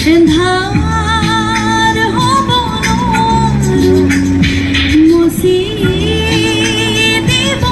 ধাৰ হব মসি দেব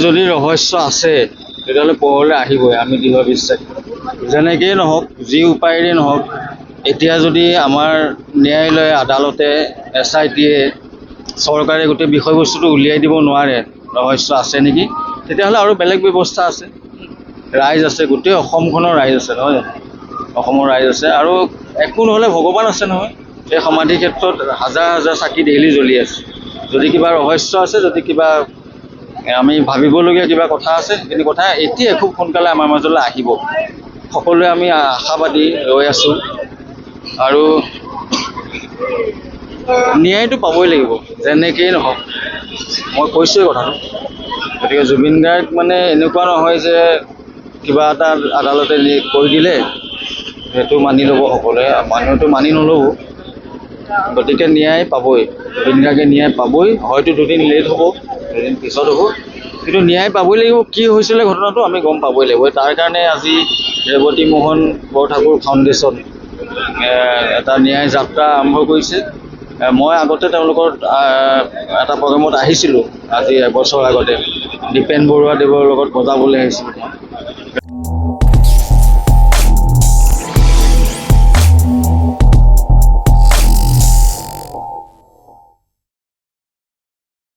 যদি ৰহস্য আছে তেতিয়াহ'লে পোহৰলৈ আহিবই, আমি দৃঢ় বিশ্বাস। যেনেকেই নহওক, যি উপায়েৰে নহওক, এতিয়া যদি আমাৰ ন্যায়ালয়ে, আদালতে, SIT-য়ে, চৰকাৰে গোটেই বিষয়বস্তুটো উলিয়াই দিব নোৱাৰে, ৰহস্য আছে নেকি, তেতিয়াহ'লে আৰু বেলেগ ব্যৱস্থা আছে। ৰাইজ আছে, গোটেই অসমখনৰ ৰাইজ আছে, নহয় জানো? অসমৰ ৰাইজ আছে, আৰু একো নহ'লে ভগৱান আছে নহয়। এই সমাধি ক্ষেত্ৰত হাজাৰ হাজাৰ চাকি ডেইলি জ্বলি আছে। যদি কিবা ৰহস্য আছে, যদি কিবা আমি ভাবিবলগীয়া কিবা কথা আছে, সেইখিনি কথা এতিয়া খুব সোনকালে আমাৰ মাজলৈ আহিব। সকলোৱে আমি আশাবাদী ৰৈ আছোঁ, আৰু ন্যায়টো পাবই লাগিব যেনেকেই নহওক। মই কৈছোঁৱেই কথাটো। গতিকে জুবিন গাৰ্গ মানে এনেকুৱা নহয় যে কিবা এটা আদালতে কৈ দিলে সেইটো মানি ল'ব সকলোৱে, মানুহেতো মানি নল'ব। গতিকে ন্যায় পাবই, জুবিন গাৰ্গে ন্যায় পাবই। হয়তো দুদিন লেট হ'ব, দুদিন পিছত হ'ব, কিন্তু ন্যায় পাবই লাগিব। কি হৈছিলে ঘটনাটো আমি গম পাবই লাগিব। তাৰ কাৰণে আজি ৰেৱতী মোহন বৰঠাকুৰ ফাউণ্ডেশ্যন এটা ন্যায় যাত্ৰা আৰম্ভ কৰিছে। মই আগতে তেওঁলোকৰ এটা প্ৰগ্ৰেমত আহিছিলোঁ, আজি এবছৰ আগতে দীপেন বৰুৱাদেৱৰ লগত বজাবলৈ আহিছিলোঁ।